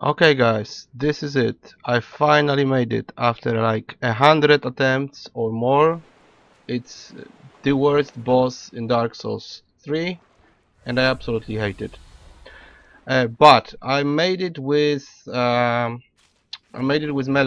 Okay guys, this is it. I finally made it after like 100 attempts or more. It's the worst boss in Dark Souls 3 and I absolutely hate it. But I made it with melee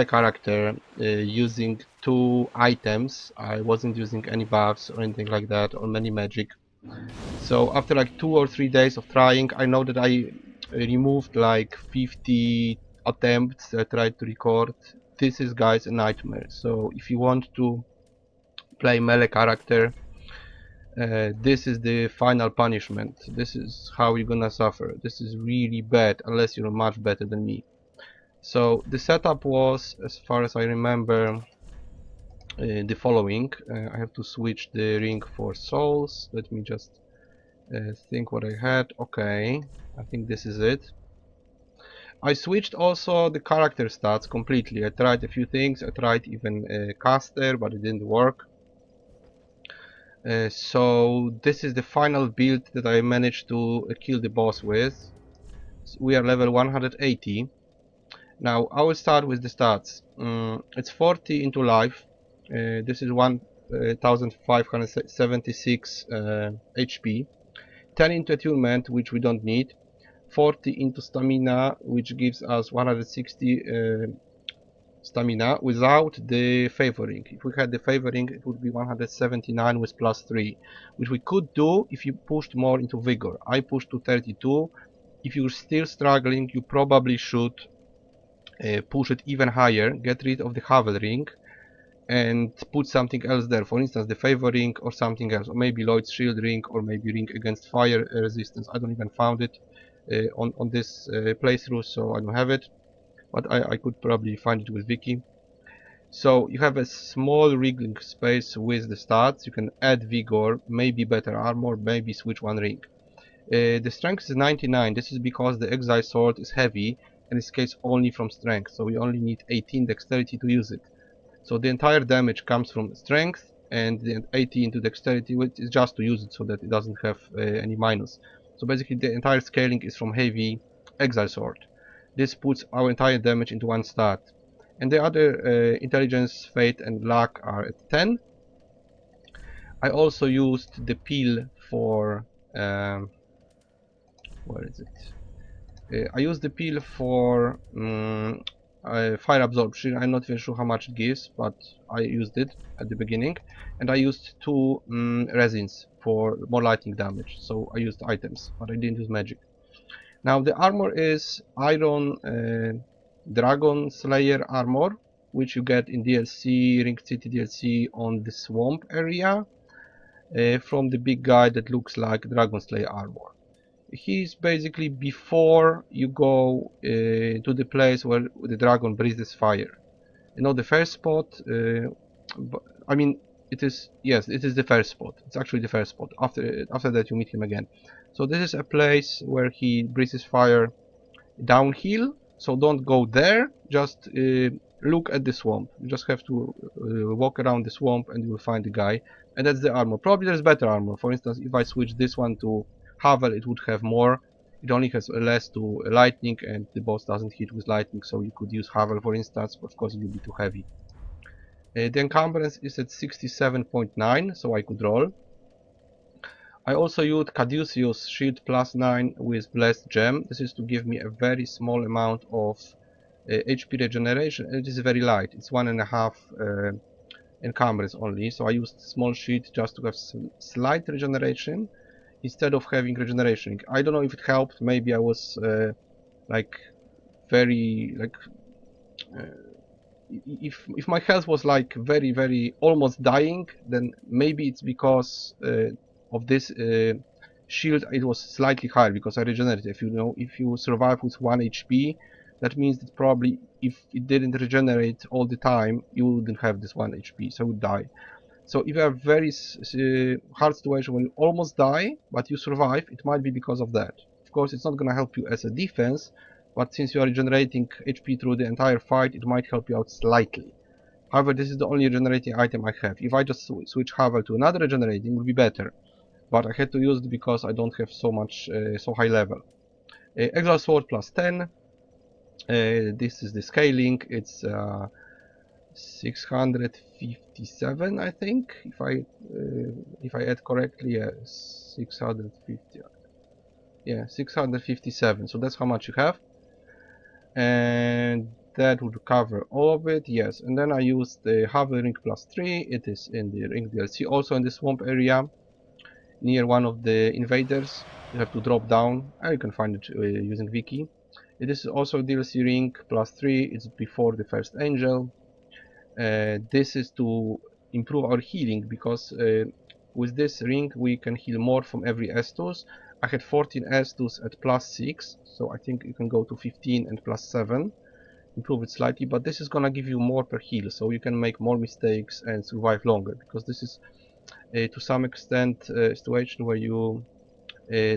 character using 2 items. I wasn't using any buffs or anything like that or many magic. So after like 2 or 3 days of trying, I know that I removed like 50 attempts that I tried to record. This is, guys, a nightmare. So if you want to play melee character, this is the final punishment. This is how you're gonna suffer. This is really bad unless you're much better than me. So the setup was, as far as I remember, the following. I have to switch the ring for souls. Let me just think what I had. Okay, I think this is it. I switched also the character stats completely. I tried a few things. I tried even caster, but it didn't work. So this is the final build that I managed to kill the boss with. So we are level 180. Now I will start with the stats. It's 40 into life. This is 1576 HP. 10 into attunement, which we don't need. 40 into stamina, which gives us 160 stamina without the favoring. If we had the favoring, it would be 179 with +3, which we could do if you pushed more into vigor. I pushed to 32. If you're still struggling, you probably should push it even higher, get rid of the Havel ring and put something else there, for instance the favor ring or something else, or maybe Lloyd's shield ring, or maybe ring against fire resistance. I don't even found it on this playthrough, so I don't have it, but I could probably find it with Wiki. So you have a small wriggling space with the stats. You can add vigor, maybe better armor, maybe switch one ring. The strength is 99. This is because the exile sword is heavy and escapes only from strength, so we only need 18 dexterity to use it. So the entire damage comes from strength, and the 80 into dexterity, which is just to use it so that it doesn't have any minus. So basically the entire scaling is from heavy exile sword. This puts our entire damage into one stat. And the other intelligence, fate and luck are at 10. I also used the peel for where is it? I used the peel for fire absorption. I'm not even sure how much it gives, but I used it at the beginning. And I used 2 resins for more lightning damage. So I used items, but I didn't use magic. Now the armor is Iron Dragonslayer armor, which you get in DLC, Ring City DLC on the swamp area from the big guy that looks like Dragonslayer armor. He's basically before you go to the place where the dragon breathes fire. You know the first spot. I mean, it is, yes, it is the first spot. It's actually the first spot. After that, you meet him again. So this is a place where he breathes fire downhill. So don't go there. Just look at the swamp. You just have to walk around the swamp, and you will find the guy. And that's the armor. Probably there's better armor. For instance, if I switch this one to Havel, it would have more. It only has less to lightning, and the boss doesn't hit with lightning, so you could use Havel for instance, but of course it will be too heavy. The encumbrance is at 67.9, so I could roll. I also used Caduceus Shield +9 with Blessed Gem. This is to give me a very small amount of HP regeneration, and it is very light. It's 1.5 encumbrance only, so I used small shield just to have slight regeneration instead of having regeneration. I don't know if it helped. Maybe I was like very like if my health was like very almost dying, then maybe it's because of this shield. It was slightly higher because I regenerated. If you know, if you survive with 1 HP, that means that probably if it didn't regenerate all the time, you wouldn't have this 1 HP, so you would die. So if you have very hard situation when you almost die, but you survive, it might be because of that. Of course, it's not going to help you as a defense, but since you are regenerating HP through the entire fight, it might help you out slightly. However, this is the only regenerating item I have. If I just switch Havel to another regenerating, it would be better. But I had to use it because I don't have so much, so high level. Exile Sword +10. This is the scaling. It's 657, I think, if I add correctly. Yeah, 650. Yeah, 657. So that's how much you have, and that would cover all of it. Yes, and then I use the hovering +3. It is in the ring DLC, also in the swamp area near one of the invaders. You have to drop down. You can find it using wiki. It is also DLC ring +3. It's before the first angel. This is to improve our healing, because with this ring we can heal more from every Estus. I had 14 Estus at +6, so I think you can go to 15 and +7, improve it slightly, but this is gonna give you more per heal, so you can make more mistakes and survive longer, because this is to some extent a situation where you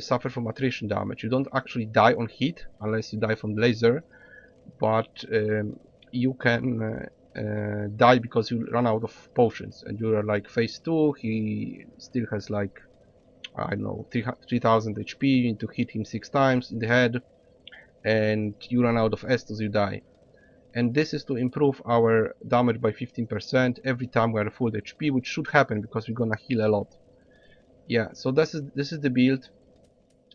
suffer from attrition damage. You don't actually die on hit unless you die from laser, but you can die because you run out of potions, and you are like phase 2. He still has like, I don't know, 3000 HP. You need to hit him 6 times in the head, and you run out of Estus, you die. And this is to improve our damage by 15% every time we are full HP, which should happen because we're gonna heal a lot. Yeah, so this is the build.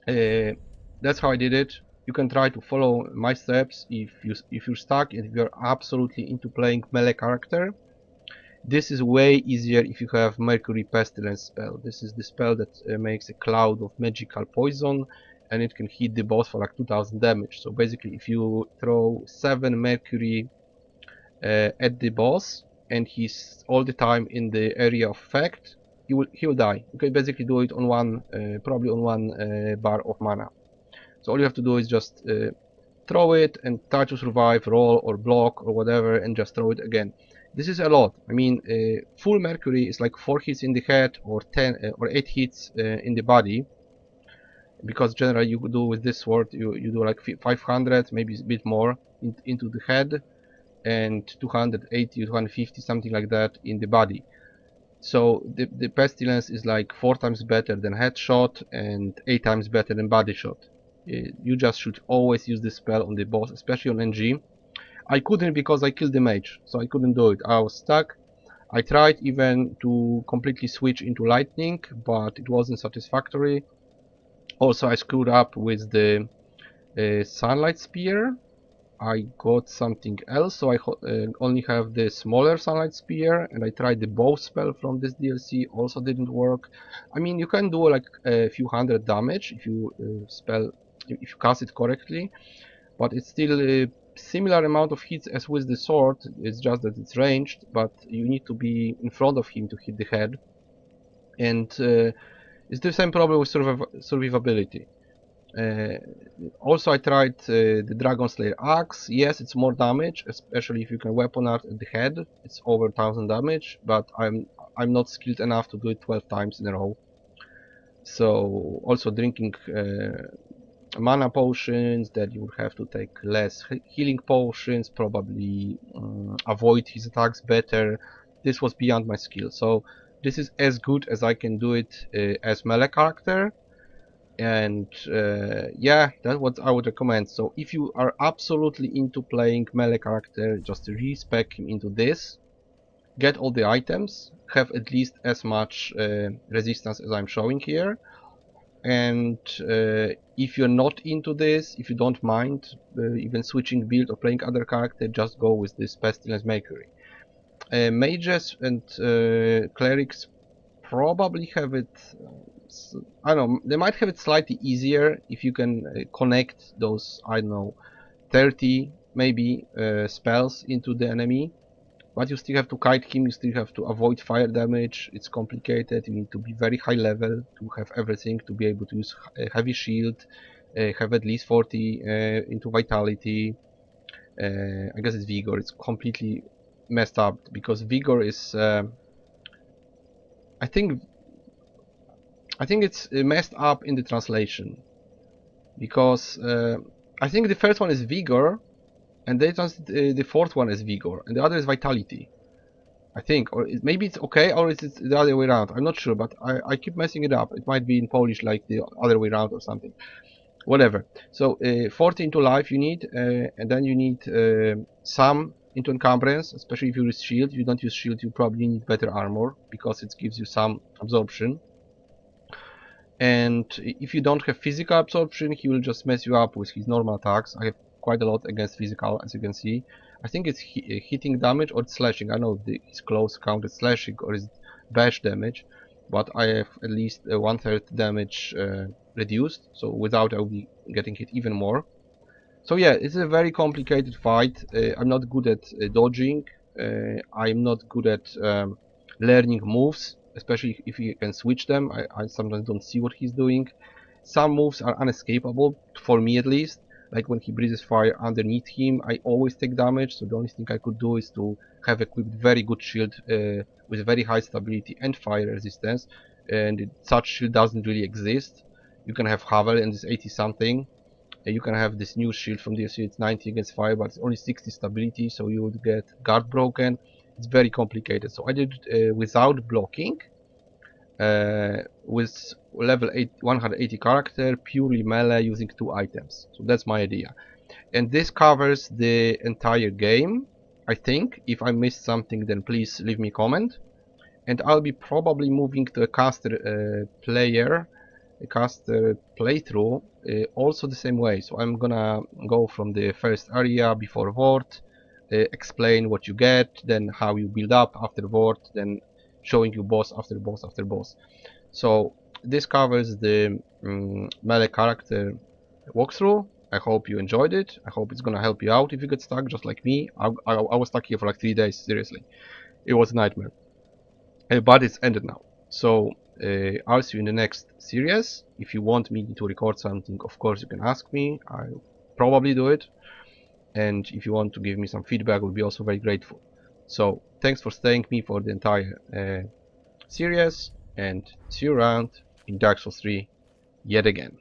That's how I did it. You can try to follow my steps if you're stuck and if you're absolutely into playing melee character. This is way easier if you have Mercury Pestilence spell. This is the spell that makes a cloud of magical poison, and it can hit the boss for like 2000 damage. So basically, if you throw 7 Mercury at the boss and he's all the time in the area of effect, he'll die. You can basically do it on one, probably on one bar of mana. So all you have to do is just throw it and try to survive, roll or block or whatever, and just throw it again. This is a lot. I mean, full Mercury is like 4 hits in the head or 10 or 8 hits in the body. Because generally you do with this sword, you do like 500, maybe a bit more into the head, and 280, 250, something like that in the body. So the pestilence is like 4 times better than headshot and 8 times better than body shot. You just should always use this spell on the boss, especially on NG. I couldn't because I killed the mage, so I couldn't do it. I was stuck. I tried even to completely switch into lightning, but it wasn't satisfactory. Also, I screwed up with the sunlight spear. I got something else, so I only have the smaller sunlight spear, and I tried the bow spell from this DLC, also didn't work. I mean, you can do like a few hundred damage if you if you cast it correctly, but it's still a similar amount of hits as with the sword. It's just that it's ranged, but you need to be in front of him to hit the head, and it's the same problem with survivability. Also, I tried the Dragonslayer axe. Yes, it's more damage, especially if you can weapon art at the head. It's over 1000 damage, but I'm not skilled enough to do it 12 times in a row. So also drinking mana potions, that you would have to take less healing potions, probably avoid his attacks better. This was beyond my skill. So this is as good as I can do it as melee character. And yeah, that's what I would recommend. So if you are absolutely into playing melee character, just respec him into this, get all the items, have at least as much resistance as I'm showing here. And if you're not into this, if you don't mind even switching build or playing other character, just go with this Pestilence Mercury. Mages and clerics probably have it, I don't know, they might have it slightly easier if you can connect those, I don't know, 30 maybe spells into the enemy, but you still have to kite him, you still have to avoid fire damage. It's complicated. You need to be very high level to have everything, to be able to use a heavy shield, have at least 40 into vitality. I guess it's vigor. It's completely messed up because vigor is I think it's messed up in the translation, because I think the first one is vigor, and they translate the fourth one is vigor, and the other is vitality, I think. Or maybe it's okay, or is it the other way around? I'm not sure, but I keep messing it up. It might be in Polish like the other way around or something. whatever. So 40 into life you need, and then you need some into encumbrance, especially if you use shield. If you don't use shield, you probably need better armor because it gives you some absorption. And if you don't have physical absorption, he will just mess you up with his normal attacks. I have quite a lot against physical, as you can see. I think it's hitting damage or it's slashing. I don't know if it's close count as slashing or is bash damage, but I have at least 1/3 damage reduced, so without I will be getting hit even more. So yeah, it's a very complicated fight. I'm not good at dodging. I'm not good at learning moves, especially if you can switch them. I sometimes don't see what he's doing. Some moves are unescapable, for me at least. Like when he breathes fire underneath him, I always take damage, so the only thing I could do is to have equipped very good shield with very high stability and fire resistance, and such shield doesn't really exist. You can have Havel and it's 80 something. You can have this new shield from DLC, it's 90 against fire, but it's only 60 stability, so you would get guard broken. It's very complicated, so I did it without blocking, with level 180 character, purely melee, using 2 items. So that's my idea. And this covers the entire game, I think. If I missed something, then please leave me a comment. And I'll be probably moving to a caster playthrough also the same way. So I'm gonna go from the first area before Vort, explain what you get, then how you build up after Vort, then showing you boss after boss after boss. So this covers the melee character walkthrough. I hope you enjoyed it. I hope it's gonna help you out if you get stuck just like me. I was stuck here for like 3 days, seriously. It was a nightmare. But it's ended now. So I'll see you in the next series. If you want me to record something, of course you can ask me. I'll probably do it. And if you want to give me some feedback, I'll be also very grateful. So thanks for staying with me for the entire series, and see you around in Dark Souls 3 yet again.